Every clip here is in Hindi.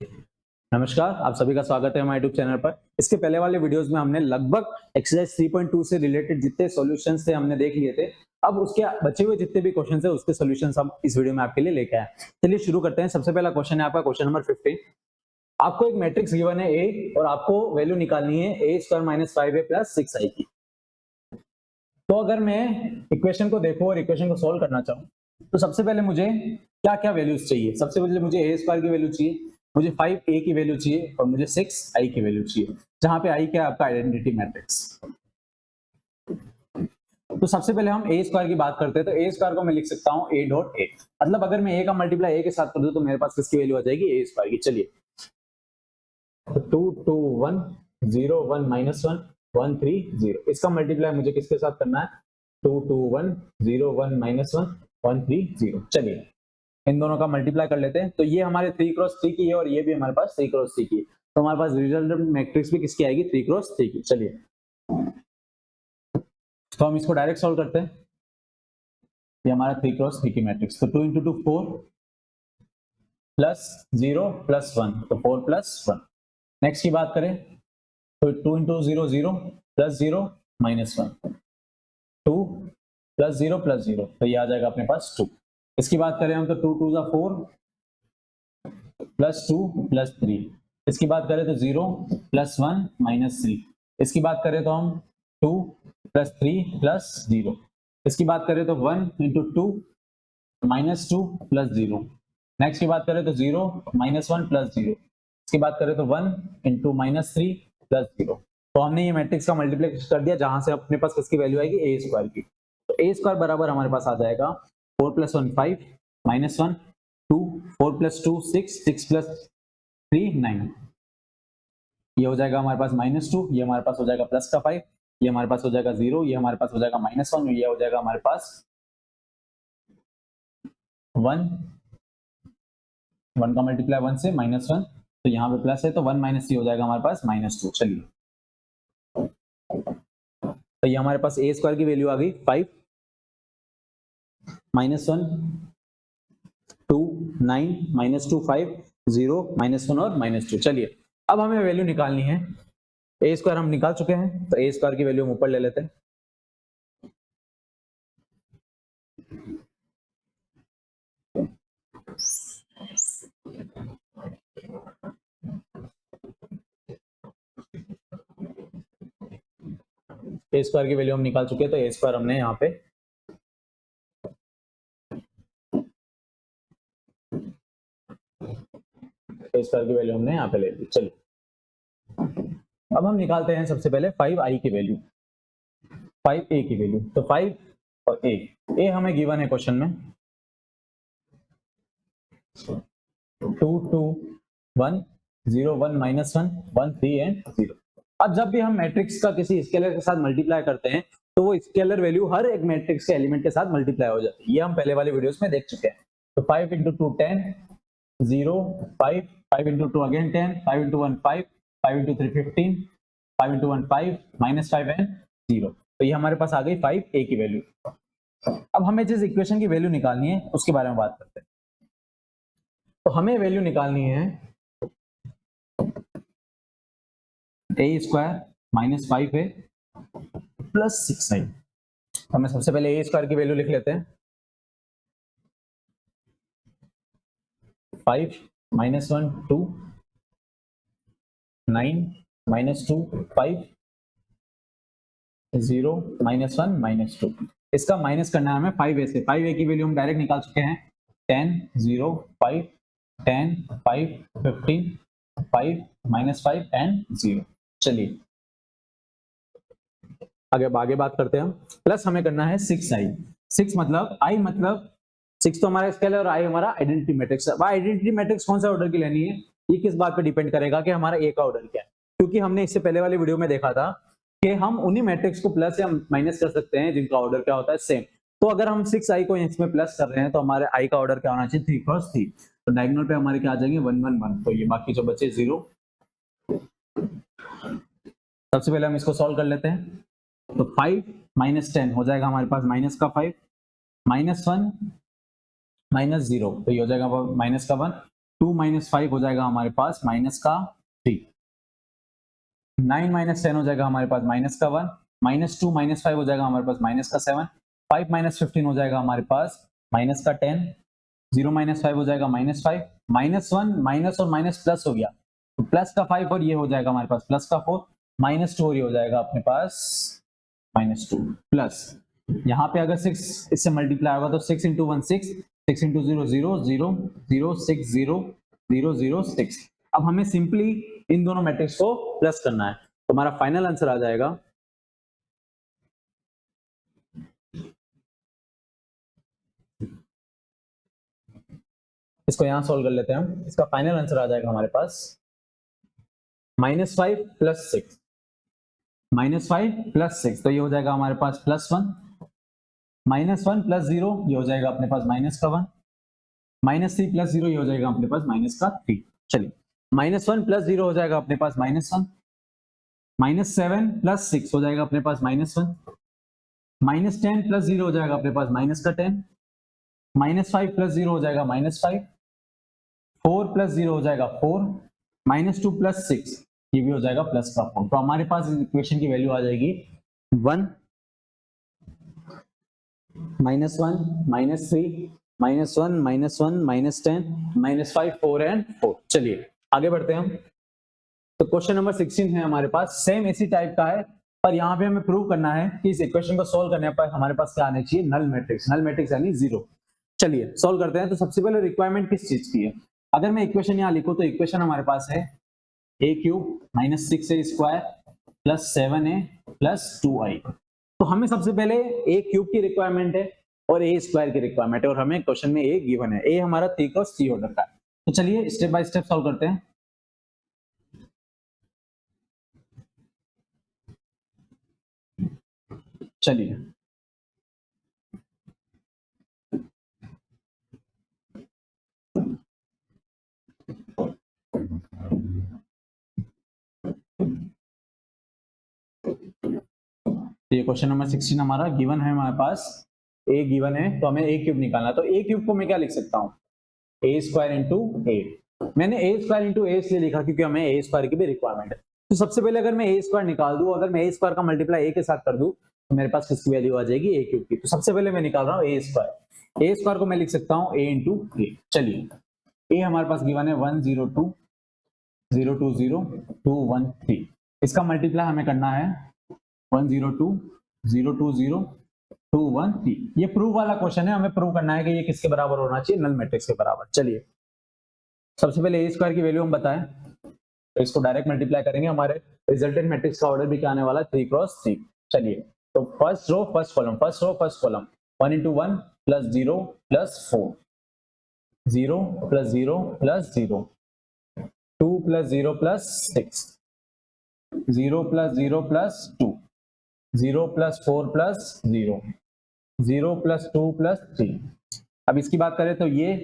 नमस्कार, आप सभी का स्वागत है हमारे यूट्यूब चैनल पर। इसके पहले वाले वीडियोस में हमने लगभग एक्सरसाइज 3.2 से रिलेटेड जितने सॉल्यूशंस थे हमने देख लिए थे। अब उसके बचे हुए जितने भी क्वेश्चंस है उसके सॉल्यूशंस हम इस वीडियो में आपके लिए लेके आए। चलिए शुरू करते हैं। सबसे पहला क्वेश्चन है आपका क्वेश्चन नंबर 15। आपको एक मैट्रिक्स गिवन है ए और आपको वैल्यू निकालनी है a square minus 5a plus 6i की। तो अगर मैं इक्वेशन को देखूं और इक्वेशन को सोल्व करना चाहूं तो सबसे पहले मुझे क्या क्या वैल्यूज चाहिए। सबसे पहले मुझे a स्क्वायर की वैल्यू चाहिए, मुझे 5a की वैल्यू चाहिए और मुझे 6i की वैल्यू चाहिए, जहां पे i क्या है आपका आइडेंटिटी मैट्रिक्स। तो सबसे पहले हम a स्क्वायर की बात करते हैं। तो a स्क्वायर को मैं लिख सकता हूं a डॉट a, मतलब अगर मैं a का मल्टीप्लाई a के साथ कर दूं तो मेरे पास किसकी वैल्यू आ जाएगी a स्क्वायर की। चलिए 2 2 1 0 1 माइनस 1 1 3 0, इसका मल्टीप्लाई मुझे किसके साथ करना है 2 2 1 0 1 माइनस 1 1 3 0। चलिए इन दोनों का मल्टीप्लाई कर लेते हैं। तो ये हमारे 3 क्रॉस 3 की है और ये भी हमारे पास 3 क्रॉस 3 की है। तो हमारे पास रिजल्टेंट मैट्रिक्स भी किसकी आएगी 3 क्रॉस 3 की। चलिए तो हम इसको डायरेक्ट सॉल्व करते हैं। ये हमारा 3 क्रॉस 3 की मैट्रिक्स। तो 2 इंटू 2 4 प्लस 0 प्लस 1, तो 4 प्लस 1। नेक्स्ट की बात करें तो 2 into 0 0 plus 0 minus 1, 2 plus 0 plus 0, तो ये आ जाएगा अपने पास 2। इसकी बात करें हम तो 2 2 जा 4 प्लस 2 प्लस 3। इसकी बात करें तो 0 प्लस 1 माइनस 3। इसकी बात करें तो हम 2 प्लस 3 प्लस 0। इसकी बात करें तो 1 इंटू 2 माइनस 2 प्लस 0। नेक्स्ट की बात करें तो 0 माइनस 1 प्लस 0। इसकी बात करें तो 1 इंटू माइनस 3 प्लस 0। तो हमने ये मैट्रिक्स का मल्टीप्लिकेशन कर दिया, जहां से अपने पास किसकी वैल्यू आएगी ए स्क्वायर की। तो ए स्क्वायर बराबर हमारे पास आ जाएगा 4 प्लस 1 5 माइनस 1 2 4 प्लस 2 6 6 प्लस 3 9। ये हो जाएगा हमारे पास माइनस 2, ये हमारे पास हो जाएगा प्लस का 5, ये हमारे पास हो जाएगा 0, ये हमारे पास हो जाएगा माइनस 1, ये हो जाएगा हमारे पास 1 1 का मल्टीप्लाई 1 से माइनस 1, तो यहाँ पे प्लस है तो 1 माइनस 3 हो जाएगा हमारे पास माइनस 2। चलिए तो ये हमारे पास ए स्क्वायर की वैल्यू आ गई 5 माइनस 1 2 9 माइनस 2 5 0 माइनस 1 और माइनस 2। चलिए अब हमें वैल्यू निकालनी है। ए स्क्वायर हम निकाल चुके हैं, तो ए स्क्वायर की वैल्यू हम ऊपर ले लेते हैं। ए स्क्वायर की वैल्यू हम निकाल चुके हैं, तो ए स्क्वायर हमने यहाँ पे ए स्क्वायर की वैल्यू हमने यहाँ पे ले ली। चलिए अब हम निकालते हैं सबसे पहले 5i की वैल्यू, 5a की वैल्यू। तो 5 और a हमें गिवन है क्वेश्चन में 2 2 1 0 1 माइनस 1 1 3 एंड 0। अब जब भी हम मैट्रिक्स का किसी स्केलर के साथ मल्टीप्लाई करते हैं तो वो स्केलर वैल्यू हर एक मैट्रिक्स के एलिमेंट के साथ मल्टीप्लाई हो जाती है। ये हम पहले वाले वीडियोस में देख चुके हैं। तो 5 into 2 10 0 5 5 into 2 again 10 5 into 1 5 5 into 3 15 5 into 1 5 minus 5 and 0। तो ये हमारे पास आ गई 5a की वैल्यू। अब हमें जिस इक्वेशन की वैल्यू निकालनी है उसके बारे में बात करते हैं। तो हमें वैल्यू निकालनी है a square minus 5a plus 6i। हमें सबसे पहले a स्क्वायर की वैल्यू लिख लेते हैं। 5 माइनस 1 2 9 माइनस 2 5 0 माइनस 1 माइनस 2। इसका माइनस करना है हमें 5a से। 5a की वैल्यू हम डायरेक्ट निकाल चुके हैं। 10 0 5 10 5 15 5 माइनस 5 एंड 0। चलिए आगे बात करते हैं हम। प्लस हमें करना है 6i। 6 मतलब i मतलब 6 तो हमारा स्केलर और i हमारा आइडेंटिटी मैट्रिक्स है। आइडेंटिटी मैट्रिक्स कौन सा ऑर्डर की लेनी है, ये किस बात पे डिपेंड करेगा कि हमारा a का ऑर्डर क्या है। क्योंकि हमने इससे पहले वाले वीडियो में देखा था कि हम उन्हीं मैट्रिक्स को प्लस या माइनस कर सकते हैं जिनका ऑर्डर क्या होता है सेम। तो अगर हम 6i को इसमें प्लस कर रहे हैं तो हमारे i का ऑर्डर क्या होना चाहिए 3 क्रॉस 3। तो डायगोनल पे हमारे क्या आ जाएंगे 1 1 1, तो ये बाकी जो बचे 0। सबसे पहले हम इसको सॉल्व कर लेते हैं। तो 5 माइनस 10 हो जाएगा हमारे पास माइनस का 5 माइनस 1 माइनस 0, तो ये हो जाएगा माइनस का 1 2 माइनस 5 हो जाएगा हमारे पास माइनस का 3, 9 माइनस 10 हो जाएगा हमारे पास माइनस का 1, माइनस 2 माइनस 5 हो जाएगा हमारे पास माइनस का 7, 5 माइनस 15 हो जाएगा हमारे पास माइनस का 10, 0 माइनस 5 हो जाएगा माइनस 5, माइनस 1 माइनस और माइनस प्लस हो गया तो प्लस का 5 और ये हो जाएगा हमारे पास प्लस का 4, माइनस 2 और ये हो जाएगा अपने पास माइनस 2 प्लस यहाँ पे अगर 6 इससे मल्टीप्लाई होगा तो 6 इंटू 1 6, 6 इंटू 0 0 0 0 6 0 0 0 6। अब हमें सिंपली इन दोनों मैट्रिक्स को प्लस करना है तो हमारा फाइनल आंसर आ जाएगा इसको यहां सॉल्व कर लेते हैं हम। इसका फाइनल आंसर आ जाएगा हमारे पास -5 प्लस 6, -5 प्लस 6 तो ये हो जाएगा हमारे पास +1, -1 प्लस 0 ये हो जाएगा अपने पास माइनस का 1, -3 प्लस 0 ये हो जाएगा अपने पास माइनस का 3। चलिए -1 प्लस 0 हो जाएगा अपने पास -1, -7 प्लस 6 हो जाएगा अपने पास -1, -10 प्लस 0 हो जाएगा अपने पास माइनस का 10, -5 प्लस 0 हो जाएगा -5, 4 प्लस 0 हो जाएगा 4, -2 प्लस 6 ये भी हो जाएगा प्लस का 4। तो हमारे पास इस इक्वेशन की वैल्यू आ जाएगी 1 -1 -3 -1 -1 -10 -5 4 एंड 4। चलिए आगे बढ़ते हैं हम। तो क्वेश्चन नंबर 16 है हमारे पास, सेम इसी टाइप का है पर यहाँ पे हमें प्रूव करना है कि इस इक्वेशन को सॉल्व करने पर हमारे पास क्या आना चाहिए, नल मैट्रिक्स यानी जीरो। चलिए सॉल्व करते हैं। तो सबसे पहले रिक्वायरमेंट किस चीज की है, अगर मैं इक्वेशन यहाँ लिखूं तो इक्वेशन हमारे पास है a cube minus 6a square plus 7a plus 2i। तो हमें सबसे पहले a क्यूब की रिक्वायरमेंट है और a स्क्वायर की रिक्वायरमेंट है और हमें क्वेश्चन में a गिवन है, a हमारा 3 क्रॉस 3 ऑर्डर का है। तो चलिए स्टेप बाय स्टेप सॉल्व करते हैं। चलिए ये क्वेश्चन नंबर 16 हमारा गिवन है, हमारे पास a गिवन है तो हमें a क्यूब निकालना है। तो a क्यूब को मैं क्या लिख सकता हूँ, a स्क्वायर इंटू ए। मैंने a स्क्वायर इंटू ए इसलिए लिखा क्योंकि हमें a स्क्वायर की भी रिक्वायरमेंट है। तो सबसे पहले अगर मैं a स्क्वायर निकाल दूं, अगर मैं a स्क्वायर का मल्टीप्लाई a के साथ कर दूं तो मेरे पास किसकी वैल्यू आ जाएगी, a क्यूब की। तो सबसे पहले मैं निकाल रहा हूँ a स्क्वायर को मैं लिख सकता हूँ a इंटू ए। चलिए a हमारे पास गिवन है 102 020 213, इसका मल्टीप्लाई हमें करना है 102 020 213। ये प्रूव वाला क्वेश्चन है, हमें प्रूव करना है कि ये किसके बराबर होना चाहिए, नल मैट्रिक्स के बराबर। चलिए सबसे पहले a स्क्वायर की वैल्यू हम बताएं तो इसको डायरेक्ट मल्टीप्लाई करेंगे, हमारे रिजल्टेंट मैट्रिक्स का ऑर्डर भी क्या आने वाला है 3 क्रॉस 3। चलिए तो first row first column 1 into 1 plus 0 plus 4, 0 plus 0 plus 0, 2 plus 0 plus 6, 0 plus 0 plus 2, 0 plus 4 plus 0, 0 plus 2 plus 3। अब इसकी बात करें तो ये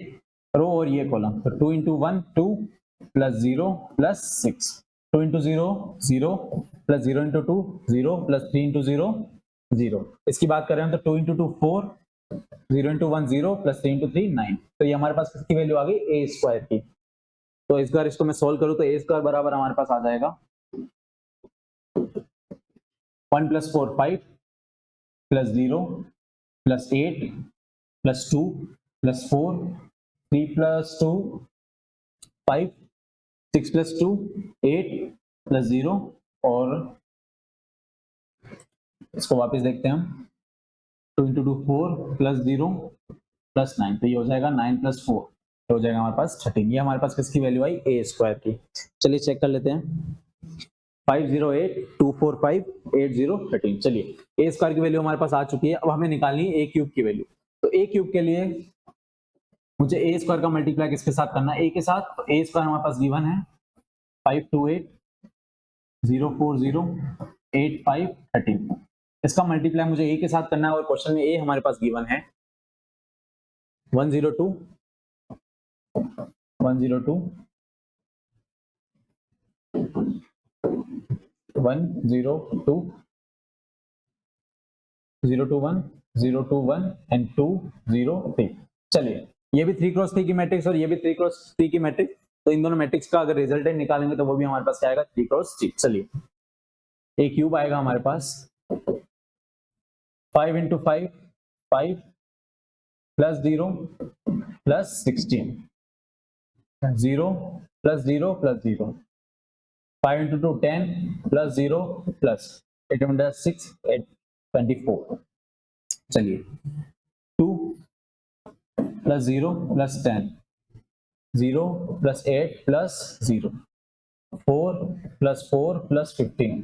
रो और ये कॉलम, तो 2 into 1 2 plus 0 plus 6, 2 into 0 0 plus 0 into 2 0 plus 3 into 0 0। इसकी बात कर रहे हैं तो 2 इंटू 2 4, 0 इंटू 1 0 प्लस 3 इंटू 3 9। तो ये हमारे पास किसकी वैल्यू आ गई, ए स्क्वायर की। तो इस बार इसको मैं सोल्व करूं तो ए स्क्वायर बराबर हमारे पास आ जाएगा 1 plus 4 5 plus 0 plus 8 plus 2 plus 4 3 plus 2 5 6 plus 2 8 plus 0 और इसको वापस देखते हैं हम 2 इंटू 2 4 प्लस 0 प्लस 9। तो ये हो जाएगा 9 प्लस 4 हो जाएगा हमारे पास 13। ये हमारे पास किसकी वैल्यू आई, ए स्क्वायर की। चलिए चेक कर लेते हैं 508 245 8013। चलिए ए स्क्वायर की वैल्यू हमारे पास आ चुकी है। अब हमें निकालनी है ए क्यूब की वैल्यू। तो ए क्यूब के लिए मुझे ए स्क्वायर का मल्टीप्लाई किसके साथ करना है, ए के साथ। तो ए स्क्वायर हमारे पास गिवन है 528 040 85 13। इसका मल्टीप्लाई मुझे ए के साथ करना है और क्वेश्चन में ए हमारे पास गिवन है 102 102 102 021 021 एंड 203। चलिए ये भी 3x3 की मैट्रिक्स और ये भी 3x3 की मैट्रिक्स, तो इन दोनों मैट्रिक्स का अगर रिजल्टेंट निकालेंगे तो वो भी हमारे पास क्या आएगा 3x3। चलिए ए क्यूब आएगा हमारे पास 5 into 5 5 plus 0 plus 16 0 plus 0 plus 0 5 into 2 10 plus 0 plus 8 into 6 8 24। चलिए 2 plus 0 plus 10 0 plus 8 plus 0 4 plus 4 plus 15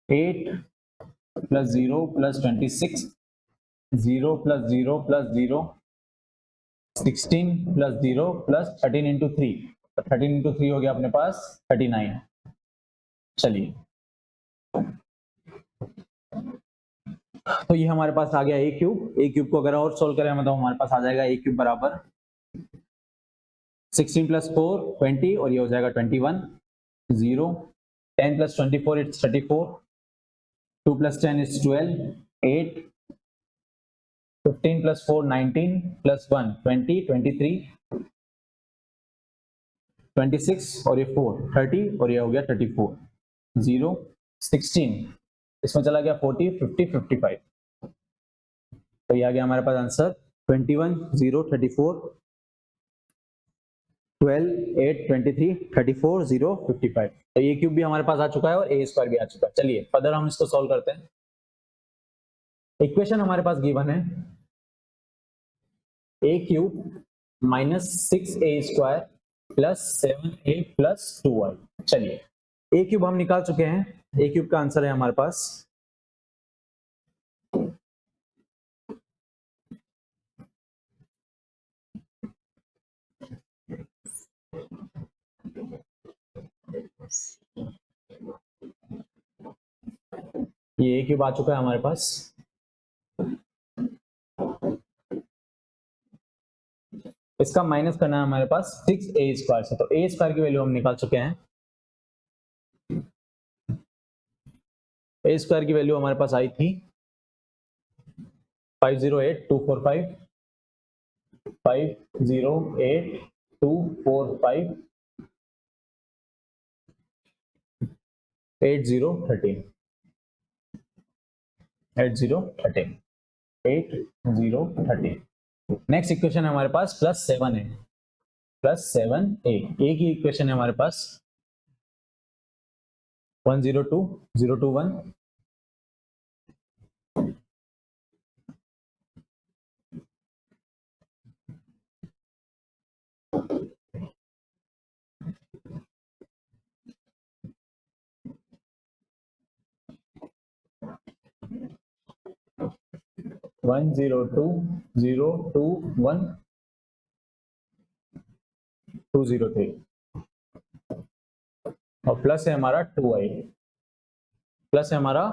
8 plus 0 plus 26 0 plus 0 plus 0 16 plus 0 plus 13 into 3, 13 into 3 हो गया अपने पास 39। चलिए तो ये हमारे पास आ गया ए क्यूब को अगर और सोल्व करें तो हमारे पास आ जाएगा ए क्यूब बराबर 16 plus 4 20 और ये हो जाएगा 21 0 10 plus 24 it's 34 2 plus 10 is 12 8 15 plus 4 19 plus 1 20 23 26 और ये 4 30 और ये हो गया 34 0 16 इसमें चला गया 40 50 55। तो ये आ गया हमारे पास आंसर 21 0 34 12 8 23 34 0 55। तो ये क्यूब भी हमारे पास आ चुका है और ए स्क्वायर भी आ चुका है। चलिए फर्दर हम इसको सॉल्व करते हैं। इक्वेशन हमारे पास गिवन है a cube minus 6a square plus 7a plus 2y। चलिए ए क्यूब हम निकाल चुके हैं, ए क्यूब का आंसर है हमारे पास ये ए क्यूब आ चुका है हमारे पास। इसका माइनस करना है हमारे पास 6a स्क्वायर से, तो a स्क्वायर की वैल्यू हम निकाल चुके हैं। a स्क्वायर की वैल्यू हमारे पास आई थी 508245 508245 8013 8013 8013। नेक्स्ट इक्वेशन है हमारे पास +7 है, +7a ए की इक्वेशन है हमारे पास 102 021 102 021 203 और प्लस है हमारा 2i, प्लस है हमारा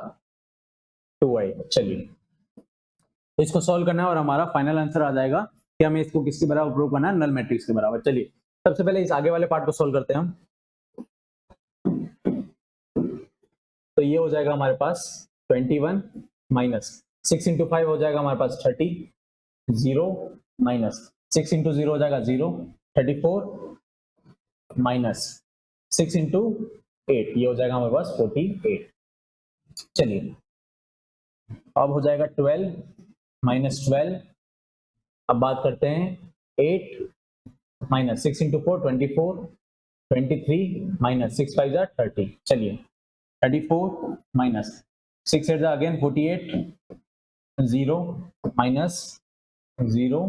2i। चलिए इसको सॉल्व करना है और हमारा फाइनल आंसर आ जाएगा कि हमें इसको किसके बराबर प्रूव करना है, नल मैट्रिक्स के बराबर। चलिए सबसे पहले इस आगे वाले पार्ट को सॉल्व करते हैं हम। तो ये हो जाएगा हमारे पास 21 माइनस 6 इंटू 5 हो जाएगा हमारे पास 30 0 माइनस 6 इंटू 0 हो जाएगा 0 34 माइनस 6 इंटू 8 ये हो जाएगा हमारे पास 48। चलिए अब हो जाएगा 12 माइनस 12। अब बात करते हैं 8 माइनस 6 इंटू 4 24 23 माइनस 6 5 30। चलिए 34 minus 6 8 again 48 0 minus 0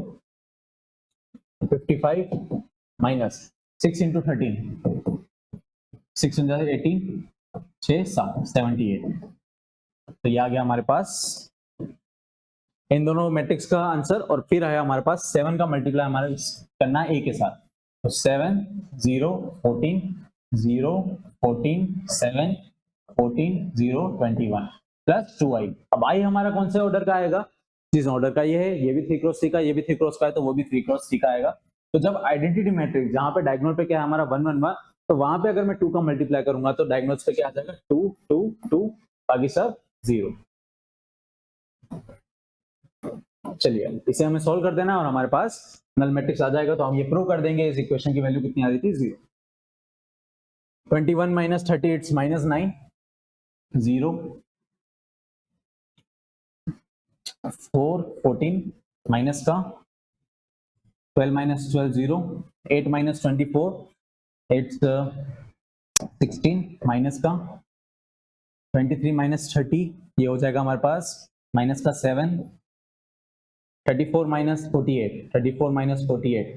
55 minus 6 into 13 6 18 6 7 78। तो ये आ गया हमारे पास इन दोनों मैट्रिक्स का आंसर। और फिर है हमारे पास 7 का मल्टीप्लाई हमारे करना है a के साथ। तो 7 0 14 0 14 7 14 0 21 प्लस 2i। अब i हमारा कौन से ऑर्डर का आएगा, जिस ऑर्डर का ये है, ये भी 3x3 का, ये भी 3x का है, तो वो भी 3x3 का आएगा। तो जब आइडेंटिटी मैट्रिक्स जहां पे डायगोनल पे क्या है हमारा 1 1 1, तो वहां पे अगर मैं 2 का मल्टीप्लाई करूंगा तो डायगोनल्स पे क्या आ जाएगा 2 2 2, बाकी सब 0। चलिए इसे हमें सॉल्व कर देना और हमारे पास नल मैट्रिक्स आ जाएगा। तो हम ये प्रूव कर देंगे इस इक्वेशन की वैल्यू कितनी आ रही थी 0। 21 minus 30 it's minus 9 0 4 14 माइनस का 12 minus 12 0 8 minus 24 it's 16 माइनस का 23 minus 30 ये हो जाएगा हमारे पास माइनस का 7 34 minus 48 34 minus 48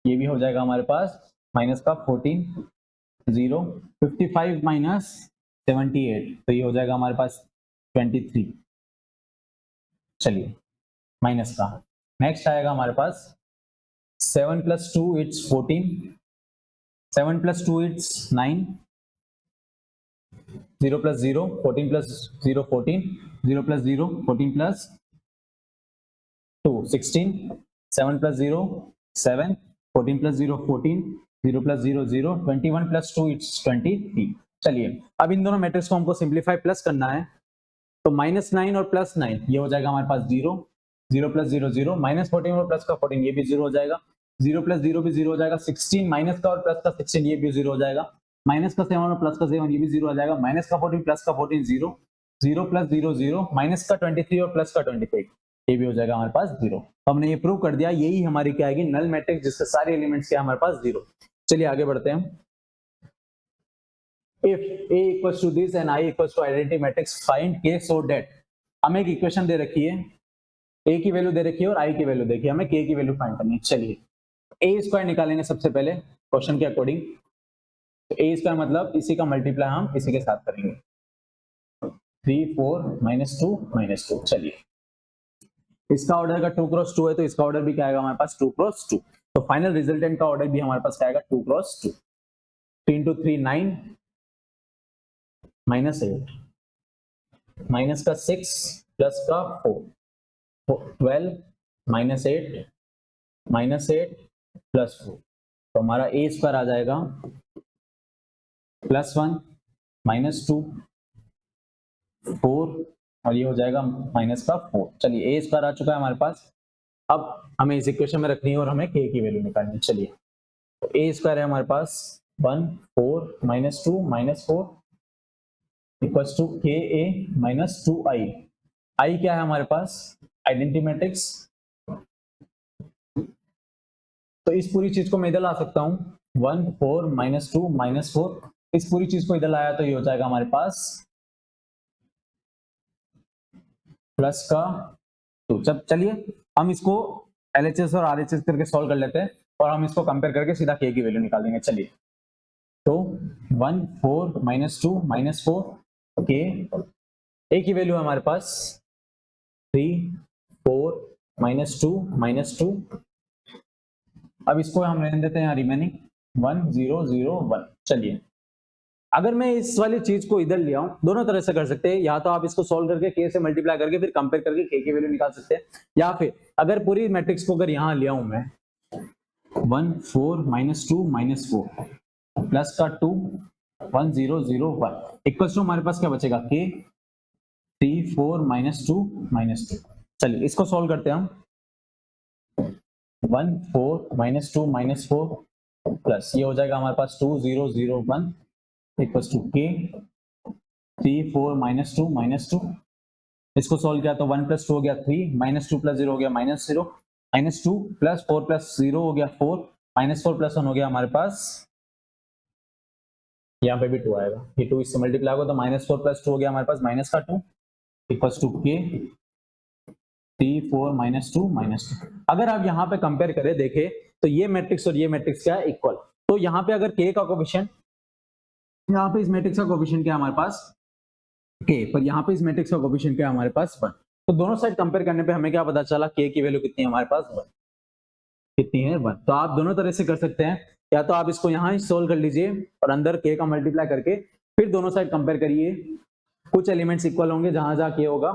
ये भी हो जाएगा हमारे पास माइनस का 14 0 55 minus 78 तो ये हो जाएगा हमारे पास 23। चलिए माइनस का नेक्स्ट आएगा हमारे पास 7 plus 2 it's 14 7 plus 2 it's 9 0 plus 0 14 plus 0 14 0 plus 0 14 plus 2 16 7 plus 0 7 14 plus 0 14 0 plus 0 0 21 plus 2 it's 23। चलिए अब इन दोनों मैट्रिक्स को हमको सिंप्लीफाई प्लस करना है। तो -9 और +9 ये हो जाएगा हमारे पास 0 0 plus 0 0 -14 और प्लस का 14 ये भी 0 हो जाएगा 0 plus 0 भी 0 हो जाएगा 16 माइनस का और प्लस का 16 ये भी 0 हो जाएगा माइनस का 7 और प्लस का 7 ये भी 0 हो जाएगा माइनस का 14 प्लस का 14 0 0 plus 0 0 माइनस का 23 और प्लस का 23 ये भी हो जाएगा हमारे पास 0। तो हमने ये प्रूव कर दिया यही हमारी क्या आएगी नल मैट्रिक्स जिसके सारे एलिमेंट्स क्या हमारे पास 0। चलिए आगे बढ़ते हैं। If A equals to this and I equals to identity matrix find K so that हमें एक इक्वेशन दे रखी है A की वैल्यू दे रखी है और I की वैल्यू देखिए हमें K की वैल्यू फाइंड करनी है। चलिए A स्क्वायर निकालेंगे सबसे पहले क्वेश्चन के अकॉर्डिंग। तो A स्क्वायर मतलब इसी का मल्टीप्लाई हम इसी के साथ करेंगे 3 4 -2 -2। चलिए इसका ऑर्डर का 2 क्रॉस 2 है तो इसका ऑर्डर भी क्या आएगा हमारे पास 2 क्रॉस 2। तो फाइनल रिजल्टेंट का ऑर्डर भी हमारे पास क्या आएगा 2 क्रॉस 2। 3 into 3 9 -8 माइनस का 6 प्लस का 4 12 -8 -8 प्लस 4 तो हमारा A स्क्वायर आ जाएगा +1 -2 4 और ये हो जाएगा माइनस का 4। चलिए A स्क्वायर आ चुका है हमारे पास। अब हमें इस इक्वेशन में रखनी है और हमें K की वैल्यू निकालनी है। चलिए तो A स्क्वायर है हमारे पास 1 4 -2 -4 equals to KA -2I। I क्या है हमारे पास आइडेंटिटी मैट्रिक्स। तो इस पूरी चीज को मैं इधर ला सकता हूं 1 4 -2 -4 इस पूरी चीज को इधर लाया तो ये हो जाएगा हमारे पास प्लस का 2। जब चलिए हम इसको LHS और RHS करके सॉल्व कर लेते हैं और हम इसको कंपेयर करके सीधा K की वैल्यू निकाल देंगे। चलिए तो 1 4 -2 -4 K A की वैल्यू है हमारे पास 3 4 -2 -2। अब इसको हम रहने देते हैं रिमेनिंग 1 0 0 1। चलिए अगर मैं इस वाली चीज को इधर ले आऊं दोनों तरह से कर सकते हैं। या तो आप इसको सॉल्व करके K से मल्टीप्लाई करके फिर कंपेयर करके K की वैल्यू निकाल सकते हैं या फिर अगर पूरी मैट्रिक्स को अगर यहां ले आऊं मैं 1 4 -2 -4 प्लस का 2 1 0 0 1 इक्वल्स टू हमारे पास क्या बचेगा K 3 4 -2 -2। चलिए इसको सॉल्व करते हैं हम 1 4 -2 -4 प्लस ये हो जाएगा हमारे पास 2 0 0 1 इक्वल्स टू K 3 4 -2 -2। इसको सॉल्व किया तो 1 + 2 हो गया 3 -2 + 0 हो गया -0 -2 + 4 + 0 हो गया 4 -4 + 1 हो गया हमारे पास यहाँ पे भी 2 आएगा ये 2 इससे मल्टीप्लाई होगा तो -4 + 2 हो गया हमारे पास माइनस का 2 इक्वल्स टू K 3 4 -2 -2। अगर आप यहाँ पे कंपेयर करें देखें तो ये मैट्रिक्स और ये मैट्रिक्स क्या है इक्वल। तो यहाँ पे अगर K का कोफिशिएंट यहाँ पे इस मैट्रिक्स का कोफिशिएंट क्या है हमारे पास K पर यहाँ पे इस मैट्रिक्स का कोफिशिएंट क्या है हमारे पास 1। तो दोनों साइड कंपेयर करने पे हमें क्या पता चला K की वैल्यू कितनी है हमारे पास 1 कितनी है 1। तो आप दोनों तरह से कर सकते हैं या तो आप इसको यहाँ ही सोल्व कर लीजिए और अंदर K का मल्टीप्लाई करके फिर दोनों साइड कंपेयर करिए कुछ एलिमेंट्स इक्वल होंगे जहां जहां K होगा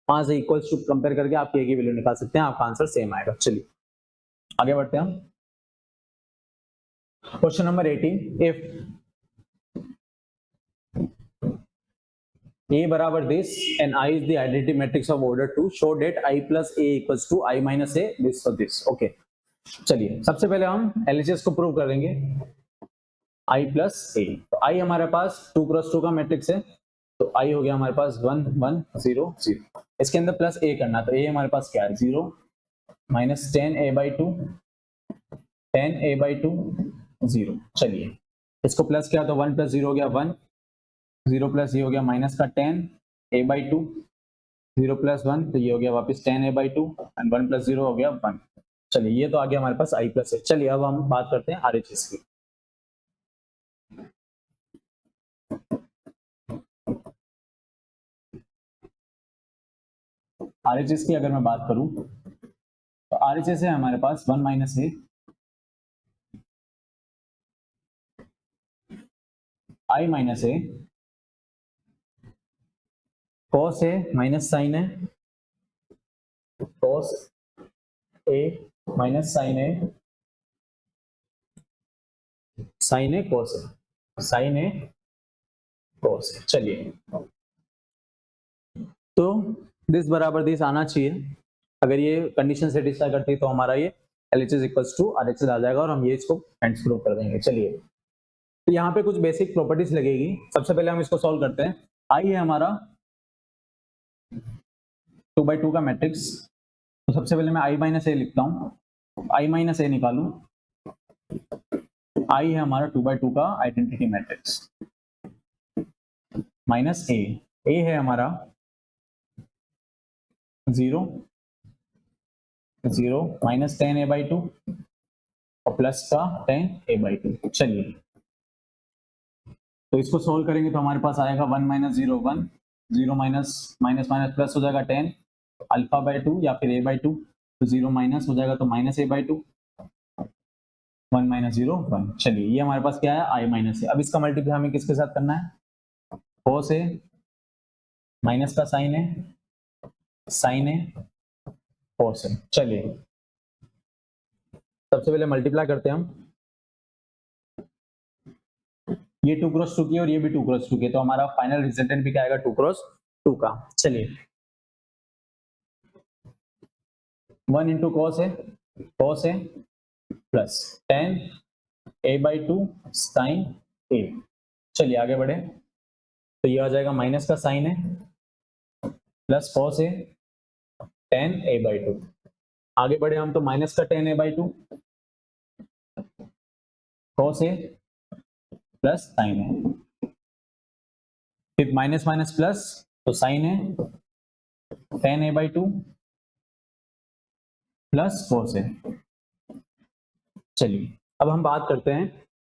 वहां से इक्वल्स टू कंपेयर करके आप K की वैल्यू निकाल सकते हैं आपका आंसर सेम आएगा। चलिए आगे बढ़ते हैं हम क्वेश्चन नंबर 18 इफ A बराबर this and I is the identity matrix of order 2 show that I plus A equals to I minus A this for this. Okay. चलिए सबसे पहले हम LHS को प्रूव करेंगे I plus A. तो I हमारे पास 2 क्रॉस 2 का मैट्रिक्स है, तो I हो गया हमारे पास 1 1 0 0. इसके अंदर प्लस A करना, तो A हमारे पास क्या है 0 minus 10A by 2 10A by 2 0. चलिए इसको प्लस किया तो 1 प्लस 0 हो गया 1, 0 प्लस ये हो गया माइनस का 10A by 2, 0 प्लस 1 तो ये हो गया वापस 10A by 2 एंड 1 प्लस 0 हो गया 1. चलिए ये तो आ गया हमारे पास I प्लस है. चलिए अब हम बात करते हैं RHS की. RHS की अगर मैं बात करूं तो RHS है हमारे पास 1 minus A I minus A cos A minus sine है cos A minus sine A sine A cos A sine A cos A. चलिए तो दिस बराबर दिस आना चाहिए. अगर ये कंडीशन सेटिस्फाई करती है तो हमारा ये LHS इक्वल्स टू RHS आ जाएगा और हम ये इसको हैंड्स प्रूव कर देंगे. चलिए तो यहाँ पे कुछ बेसिक प्रॉपर्टीज लगेगी. सबसे पहले हम इसको सॉल्व करते हैं. I है हमारा 2 by 2 का मैट्रिक्स, तो सबसे पहले मैं I माइनस ए लिखता हूँ. I माइनस ए निकालूं, I है हमारा 2 by 2 का identity matrix minus A. A है हमारा 0 0 माइनस 10A by 2 और प्लस का 10A by 2. चलिए तो इसको सोल्व करेंगे तो हमारे पास आएगा 1 minus 0 1 0 minus minus minus plus हो जाएगा 10 अल्फा बाय 2 या फिर A by 2, तो 0 माइनस हो जाएगा तो माइनस A by 2 1 माइनस 0 1. चलिए ये हमारे पास क्या है I माइनस A. अब इसका मल्टीप्लाई हमें किसके साथ करना है cos A माइनस का साइन है साइन A cos A. चलिए सबसे पहले मल्टीप्लाई करते हैं हम. ये 2 क्रॉस 2 की और ये भी 2 क्रॉस 2 की, तो हमारा फाइनल रिजल्टेंट भी क्या आएगा 2 क्रॉस 2 का. चलिए 1 into cos A plus 10A by 2 sine A. चलिए आगे बढ़े तो ये आ जाएगा माइनस का साइन है plus cos A 10A by 2. आगे बढ़े हम तो माइनस का 10A by 2 cos A plus sign है, फिर माइनस माइनस प्लस तो साइन है 10A by 2 plus cos A. चलिए अब हम बात करते हैं,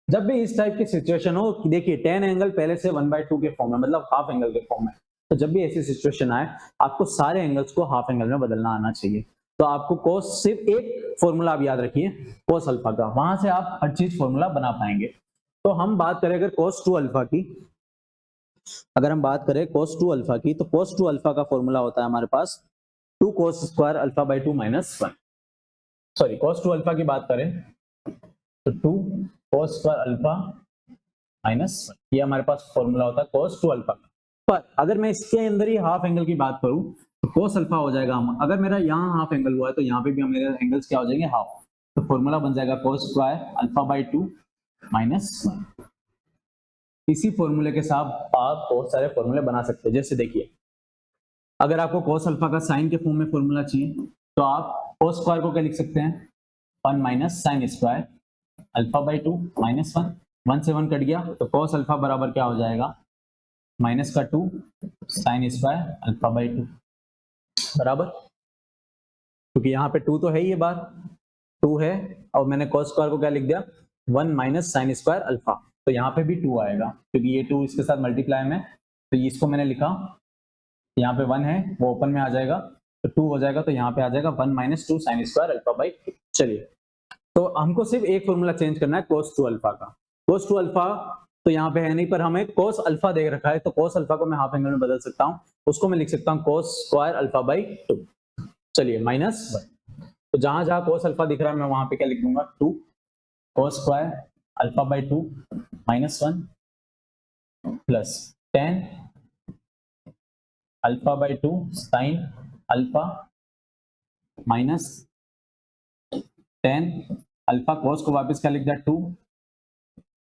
जब भी इस टाइप की सिचुएशन हो, देखिए टेन एंगल पहले से 1/2 के फॉर्म में, मतलब हाफ एंगल के फॉर्म में, तो जब भी ऐसी सिचुएशन आए आपको सारे एंगल्स को हाफ एंगल में बदलना आना चाहिए. तो आपको cos सिर्फ एक फॉर्मूला आप याद रखिए cos अल्फा का, वहां से आप हर चीज फॉर्मूला बना पाएंगे. तो हम बात करें अगर cos 2 अल्फा की, अगर हम बात करें cos 2 अल्फा की, तो cos 2 अल्फा का फॉर्मूला होता है हमारे पास 2 cos square alpha by 2 minus 1. Sorry cos 2 alpha की बात करें तो 2 cos स्क्वायर अल्फा माइनस 1, ये हमारे पास फॉर्मूला होता है cos 2 अल्फा का. पर अगर मैं इसके अंदर ही हाफ एंगल की बात करूं तो cos अल्फा हो जाएगा, अगर मेरा यहाँ हाफ एंगल हुआ है तो यहाँ पे भी मेरे एंगल्स क्या हो जाएंगे हाफ, तो फॉर्मूला बन जाएगा cos square alpha by 2 minus 1. इसी फॉर्मूले के साथ आप बहुत सारे फॉर्मूले बना सकते हैं. जैसे देखिए अगर आपको cos अल्फा का साइन के फॉर्म में फॉर्मूला चाहिए तो आप cos स्क्वायर को क्या लिख सकते हैं 1 minus sign square alpha by 2 minus 1, 1 से 1 कट गया तो cos अल्फा बराबर क्या हो जाएगा माइनस का 2 साइन स्क्वायर अल्फा बाई 2 बराबर, क्योंकि यहाँ पे 2 तो है ही, ये बार 2 है और मैंने cos स्क्वायर को क्या लिख दिया 1 माइनस साइन स्क्वायर अल्फा, तो यहाँ पे भी 2 आएगा क्योंकि ये 2 इसके साथ मल्टीप्लाई में, तो इसको मैंने लिखा, यहाँ पे 1 है वो ओपन में आ जाएगा तो 2 हो जाएगा, तो यहाँ पे आ जाएगा 1 minus 2 sine square alpha by 2. चलिए तो हमको सिर्फ एक फॉर्मूला चेंज करना है cos 2 अल्फा का. cos 2 अल्फा तो यहाँ पे है नहीं, पर हमें cos अल्फा देख रखा है तो cos अल्फा को मैं हाफ एंगल में बदल सकता हूँ, उसको मैं लिख सकता हूँ cos स्क्वायर अल्फा बाई 2. चलिए माइनस 1, तो जहां जहां cos अल्फा दिख रहा है मैं वहां पे क्या लिख दूंगा 2 cos square alpha by 2 minus 1 plus 10 alpha by 2 sine alpha minus 10 alpha, cos को वापस क्या लिख दिया 2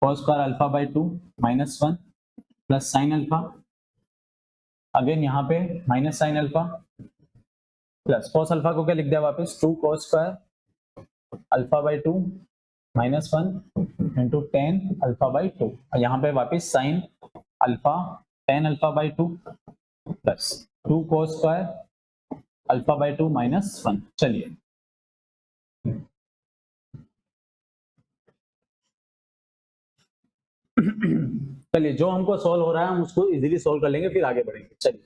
cos square alpha by 2 minus 1 plus sine alpha, again यहाँ पे minus sine alpha plus cos alpha को क्या लिख दिया वापस 2 cos square alpha by 2 minus 1 into 10 alpha by 2, और यहाँ पे वापस sine alpha 10 alpha by 2 plus 2 cos square alpha by 2 minus 1। चलिए चलिए जो हमको सॉल्व हो रहा है हम उसको इजीली सॉल्व कर लेंगे, फिर आगे बढ़ेंगे। चलिए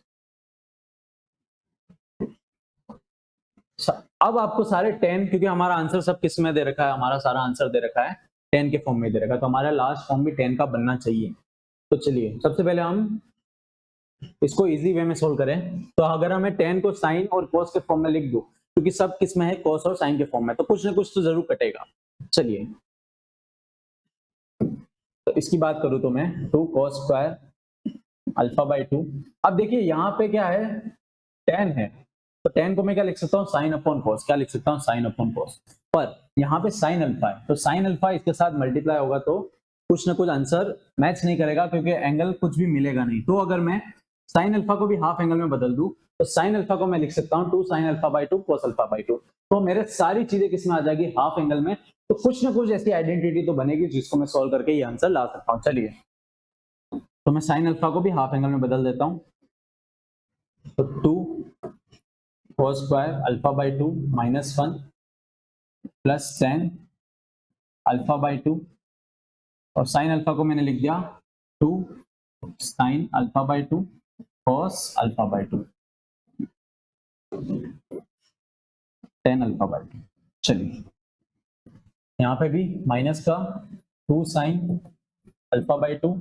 अब आपको सारे 10, क्योंकि हमारा आंसर सब किस में दे रखा है, हमारा सारा आंसर दे रखा है 10 के फॉर्म में दे रखा है, तो हमारा लास्ट फॉर्म भी 10 का बनना चाहिए। तो चलिए सबसे पहले हम इसको इजी वे में सोल्व करें। तो अगर हमें 10 को साइन और कॉस के फॉर्म में लिख दूं, क्योंकि सब किस में है कॉस और साइन के फॉर्म में, तो कुछ ना कुछ तो जरूर कटेगा। चलिए तो इसकी बात करूं तो मैं 2 कॉस स्क्वायर अल्फा बाई 2, अब देखिए यहाँ पे क्या है 10 है, तो 10 को मैं क्या लिख सकता हूँ साइन अपॉन कॉस, क्या लिख सकता हूँ साइन अपॉन कॉस, पर यहाँ पे साइन अल्फा है, तो साइन अल्फा इसके साथ मल्टीप्लाई होगा तो कुछ ना कुछ आंसर मैच नहीं करेगा, क्योंकि एंगल कुछ भी मिलेगा नहीं। तो अगर मैं साइन अल्फा को भी हाफ एंगल में बदल दूं, तो साइन अल्फा को मैं लिख सकता हूँ 2 sine alpha by 2 cos alpha by 2, तो मेरे सारी चीजें किस में आ जाएगी हाफ एंगल में। तो कुछ ना कुछ ऐसी आइडेंटिटी तो बनेगी जिसको मैं सॉल्व करके ये आंसर ला सकता हूँ। चलिए तो मैं साइन अल्फा को भी हाफ एंगल में बदल देता हूँ, तो 2 cos square alpha by 2 minus 1 plus 10 alpha by 2, और साइन अल्फा को मैंने लिख दिया 2 sine alpha by 2 cos alpha by 2 10 alpha by 2। चलिए यहाँ पे भी माइनस का 2 sine alpha by 2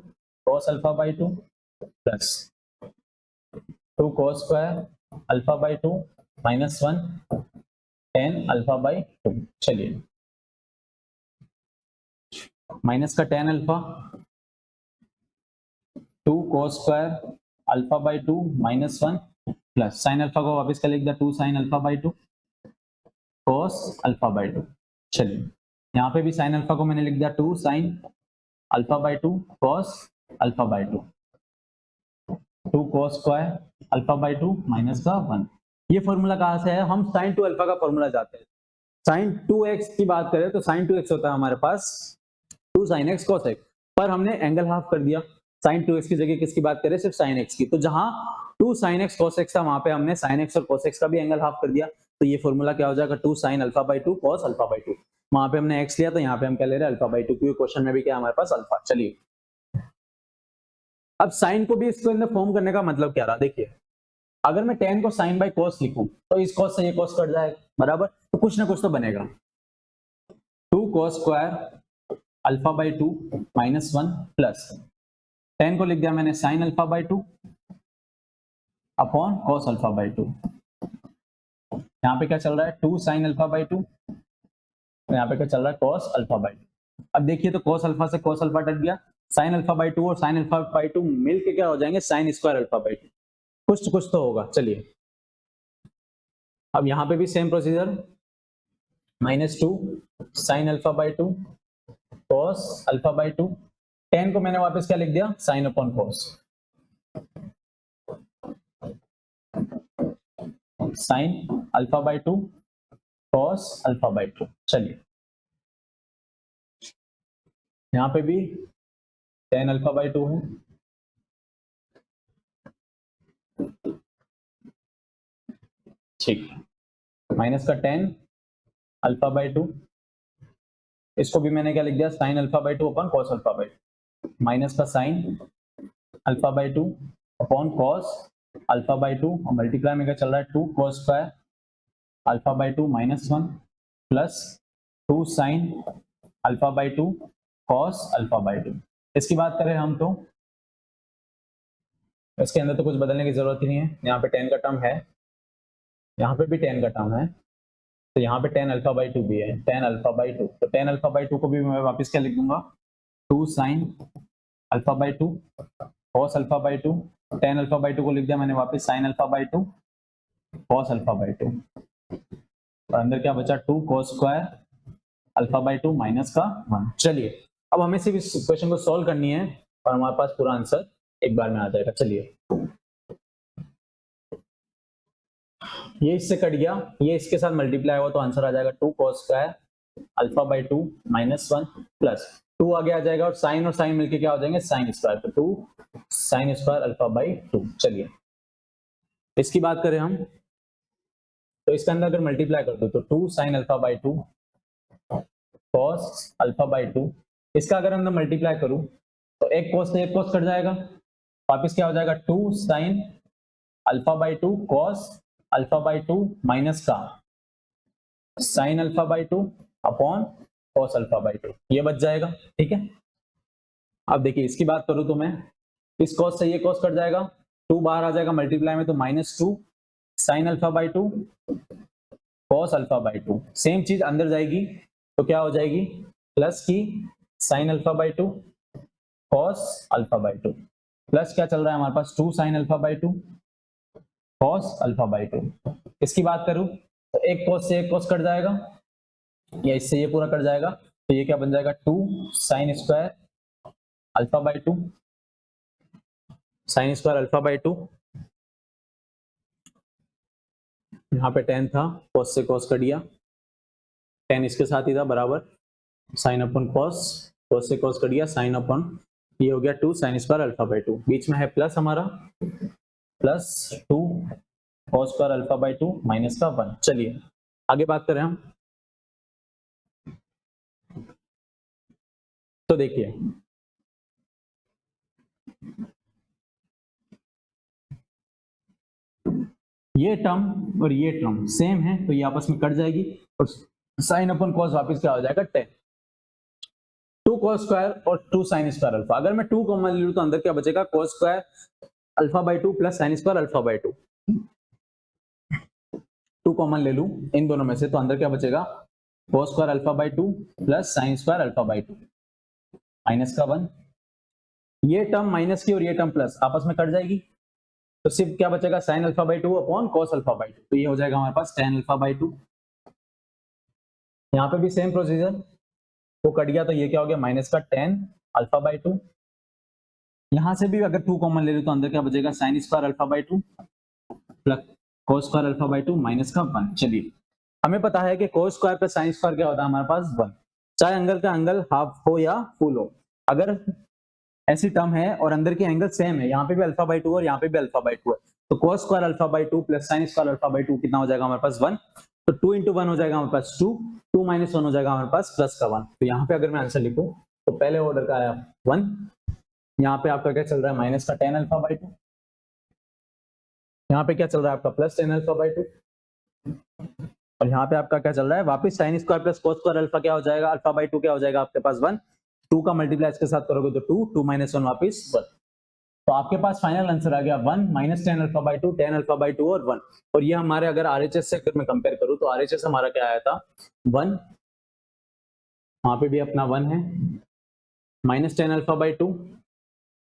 cos alpha by 2 plus 2 cos square alpha by 2 minus 1 10 alpha by 2। चलिए माइनस का 10 alpha 2 cos square alpha by 2 minus 1 plus sine alpha को वापस कर लिख दिया 2 sine alpha by 2 cos alpha by 2। चलिए यहाँ पे भी साइन अल्फा को मैंने लिख दिया 2 sine alpha by 2 cos alpha by 2 2 cos square alpha by 2 minus का 1। ये फॉर्मूला कहाँ से है, हम साइन 2 अल्फा का फॉर्मूला जाते हैं। साइन 2x की बात करें तो साइन 2x होता है हमारे पास 2 साइन एक्स cos x, पर हमने एंगल हाफ कर दिया, साइन 2x की जगह किसकी बात करें सिर्फ साइन x की, तो जहां 2 साइन एक्स cos x था वहां पे हमने साइन x और cos x का भी एंगल हाफ कर दिया, तो ये फॉर्मूला क्या हो जाएगा 2 sine alpha by 2 cos alpha by 2। वहां पे हमने x लिया तो यहाँ पे हम क्या ले रहे हैं अल्फा बाई 2, क्योंकि क्वेश्चन में भी क्या हमारे पास अल्फा। चलिए अब साइन को भी इसके अंदर फॉर्म करने का मतलब क्या रहा, देखिए अगर मैं 10 को साइन बाई cos लिखूं तो इस cos से ये cos कट जाएगा बराबर, तो कुछ ना कुछ तो बनेगा। 2 cos square alpha by 2 minus 1 plus 10 को लिख दिया मैंने sign alpha by 2 upon cos alpha by 2। यहाँ पे क्या चल रहा है 2 साइन अल्फा बाई 2, यहाँ पे क्या चल रहा है cos अल्फा बाई 2। अब देखिए तो cos अल्फा से cos अल्फा कट गया, साइन अल्फा बाई 2 और साइन अल्फा बाई 2 मिलके क्या हो जाएंगे साइन स्क्वायर अल्फा बाई 2, कुछ तो होगा। चलिए अब यहाँ पे भी same procedure, minus 2 sine alpha by 2 cos alpha by 2, 10 को मैंने वापस क्या लिख दिया sine upon cos, sign alpha by 2 cos alpha by 2। चलिए यहाँ पे भी tan अल्फा बाई 2 है, ठीक है, माइनस का tan अल्फा बाई 2, इसको भी मैंने क्या लिख दिया sine alpha by 2 upon cos alpha by 2, minus का sine alpha by 2 upon cos alpha by 2, और मल्टीप्लाई में क्या चल रहा है 2 cos square alpha by 2 minus 1 plus 2 sine alpha by 2 cos alpha by 2। इसकी बात करें हम तो इसके अंदर तो कुछ बदलने की जरूरत ही नहीं है, यहाँ पे 10 का टर्म है, यहाँ पे भी 10 का टर्म है, तो यहाँ पे tan अल्फा बाई 2 भी है, tan अल्फा बाई 2, तो tan अल्फा बाई 2 को भी मैं वापस क्या लिख दूंगा 2 sine alpha by 2 cos alpha by 2 tan alpha by to को लिख दिया मैंने वापस sign alpha by two cos alpha by to, और अंदर क्या बचा 2 cos square alpha by two minus का 1। चलिए अब हमें सिर्फ इस क्वेश्चन को सॉल्व करनी है और हमारे पास पूरा आंसर एक बार में आ जाएगा। चलिए ये इससे कट गया, ये इसके साथ मल्टीप्लाई हुआ तो आंसर आ जाएगा 2 cos square alpha by two minus 1 plus 2 आगे आ जाएगा, और साइन मिलके क्या हो जाएंगे साइन स्क्वायर, तो 2 sine square alpha by to. चलिए इसकी बात करें हम तो इसके अंदर अगर मल्टीप्लाई कर दो तो 2 sine alpha by two cos alpha by to, इसका अगर अंदर मल्टीप्लाई करूं तो एक कॉस से एक कॉस कट जाएगा, वापिस क्या हो जाएगा 2 sine alpha by two cos alpha by two minus का sine alpha by two upon cos alpha by two, ये बच जाएगा। ठीक है, अब देखिए इसकी बात करूं तो मैं इस कॉस से ये कॉस कट जाएगा, 2 बाहर आ जाएगा मल्टीप्लाई में तो -2 sine alpha by two cos alpha by to, same चीज अंदर जाएगी तो क्या हो जाएगी प्लस की sign alpha by two cos alpha by to, plus क्या चल रहा है हमारे पास 2 sine alpha by two cos alpha by to. इसकी बात करूं तो एक कॉस से एक कॉस कट जाएगा या इससे ये पूरा कट जाएगा, तो ये क्या बन जाएगा 2 sine square alpha by to sign square alpha by to, यहाँ पे 10 था कॉस से कॉस कट गया, 10 इसके साथ ही था बराबर साइन अपन कॉस, कॉस से कॉस कट गया साइन अपन, ये हो गया 2 sine square alpha by two, बीच में है प्लस हमारा plus 2 cos square alpha by two minus का 1। चलिए आगे बात करें हम तो देखिए ये टर्म और ये टर्म सेम है तो ये आपस में कट जाएगी और साइन अपन कॉस वापस क्या हो जाएगा 10, 2 cos स्क्वायर और 2 साइन स्क्वायर अल्फा, अगर मैं 2 कॉमन ले लूं तो अंदर क्या बचेगा cos square alpha by two plus sign square alpha by to, 2 common ले लूं इन दोनों में से तो अंदर क्या बचेगा cos square alpha by two plus sign square alpha by two minus का 1, ये टर्म माइनस की और ये टर्म प्लस आपस में कट जाएगी तो सिर्फ क्या बचेगा sign alpha by two upon cos alpha by to, तो ये हो जाएगा हमारे पास tan अल्फा बाई टू। यहाँ पे भी सेम प्रोसीजर, वो कट गया तो ये क्या हो गया माइनस का tan अल्फा बाई टू, यहां से भी अगर 2 कॉमन ले लो तो अंदर क्या बचेगा sign square alpha by two plus cos square alpha by two minus का 1। चलिए हमें पता है कि cos square plus sine square क्या होता है हमारे पास 1, चाहे एंगल का एंगल हाफ हो या फुल हो, अगर ऐसी टर्म है और अंदर के एंगल सेम है, यहाँ पे भी अल्फा बाई टू और यहाँ पे भी अल्फा बाई टू है, तो cos square alpha by two plus sign square alpha by to कितना हो जाएगा हमारे पास 1, तो 2 इंटू 1 हो जाएगा हमारे पास 2, 2 माइनस 1 हो जाएगा हमारे पास प्लस का 1। तो यहाँ पे अगर मैं आंसर लिखूं तो पहले ऑर्डर का आया 1, यहाँ पे आपका क्या चल रहा है माइनस का tan अल्फा बाई टू, यहाँ पे क्या चल रहा है आपका plus tan alpha by to, और यहाँ पे आपका क्या चल रहा है वापस sine square plus cos square alpha क्या हो जाएगा अल्फा बाई टू क्या हो जाएगा आपके पास 1, 2 का मल्टीप्लाई इसके साथ करोगे तो 2, 2 माइनस 1 वापस 1, तो आपके पास फाइनल आंसर आ गया 1 minus tan alpha by to, tan alpha by to और 1, और ये हमारे अगर RHS से अगर मैं कंपेयर करूं तो RHS हमारा क्या आया था 1, वहां पे भी अपना 1 है, minus tan alpha by to,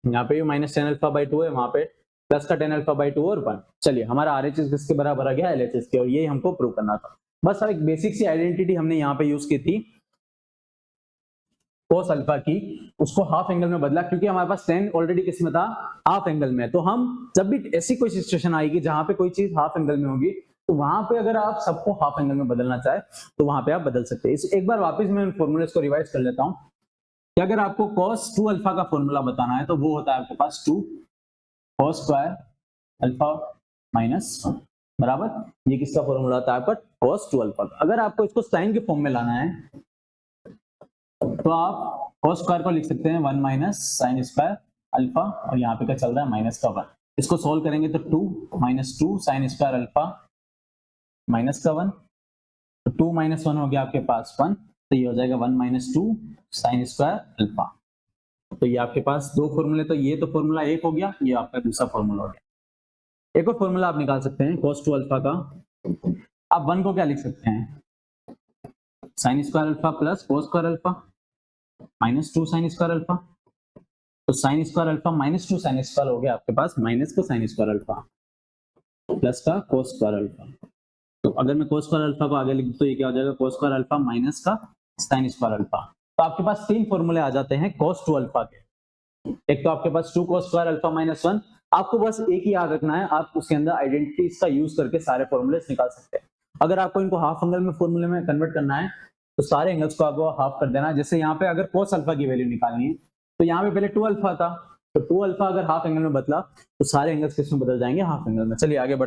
यहाँ पे भी minus tan alpha by to है, वहां पे प्लस का tan अल्फा बाई टू और 1। चलिए हमारा RHS किसके बराबर आ गया LHS के, और ये हमको प्रूव करना था। बस एक बेसिक सी आइडेंटिटी हमने यहाँ पे यूज की थी cos अल्फा की, उसको हाफ एंगल में बदला क्योंकि हमारे पास tan ऑलरेडी किस में था हाफ एंगल में, तो हम जब भी ऐसी कोई सिचुएशन आएगी जहां पे कोई चीज हाफ एंगल में होगी तो वहां पे अगर आप सबको हाफ एंगल में बदलना चाहे तो वहां पे आप बदल सकते हैं। एक बार वापस मैं फॉर्मूले को रिवाइज कर लेता हूं कि अगर आपको cos 2 अल्फा का फॉर्मूला बताना है तो वो होता है आपके पास 2 cos स्क्वायर अल्फा माइनस 1 बराबर, ये किसका फॉर्मूला होता है आपका cos 2 अल्फा का। अगर आपको इसको साइन के फॉर्म में लाना है तो आप cos स्क्वायर को लिख सकते हैं 1 माइनस साइन स्क्वायर अल्फा, और यहाँ पे क्या चल रहा है माइनस का 1, इसको सोल्व करेंगे तो 2 minus 2 sine square alpha minus का 1, तो 2 माइनस 1 हो गया आपके पास 1, तो ये हो जाएगा 1 माइनस 2 साइन स्क्वायर अल्फा। तो ये आपके पास दो फॉर्मूले, तो ये तो फॉर्मूला एक हो गया, ये आपका दूसरा फॉर्मूला हो गया। एक और फॉर्मूला आप निकाल सकते हैं cos 2 अल्फा का, आप 1 को क्या लिख सकते हैं sine square alpha plus cos square alpha minus 2 sine square alpha, तो sine square alpha minus 2 sine square हो गया आपके पास माइनस का साइन स्क्वायर अल्फा प्लस का कोस स्क्वायर अल्फा। तो अगर मैं कोस स्क्वायर अल्फा को आगे लिख दूं तो ये क्या हो जाएगा, कोस स्क्वायर अल्फा माइनस का साइन स्क्वायर अल्फा। तो आपके पास तीन फॉर्मूले आ जाते हैं cos 2 अल्फा के। एक तो आपके पास 2 cos स्क्वायर अल्फा माइनस 1, आपको बस एक ही याद रखना है, आप उसके अंदर आइडेंटिटीज का यूज करके सारे फॉर्मूलेस निकाल सकते हैं। अगर आपको इनको हाफ एंगल में फॉर्मूले में कन्वर्ट करना है तो सारे एंगल्स को आपको हाफ कर देना है। जैसे यहाँ पे अगर cos अल्फा की वैल्यू निकालनी है तो यहाँ पे पहले 2 अल्फा था, तो 2 अल्फा अगर हाफ एंगल में बदला तो सारे एंगल्स किस में बदल जाएंगे, हाफ एंगल में। चलिए आगे बढ़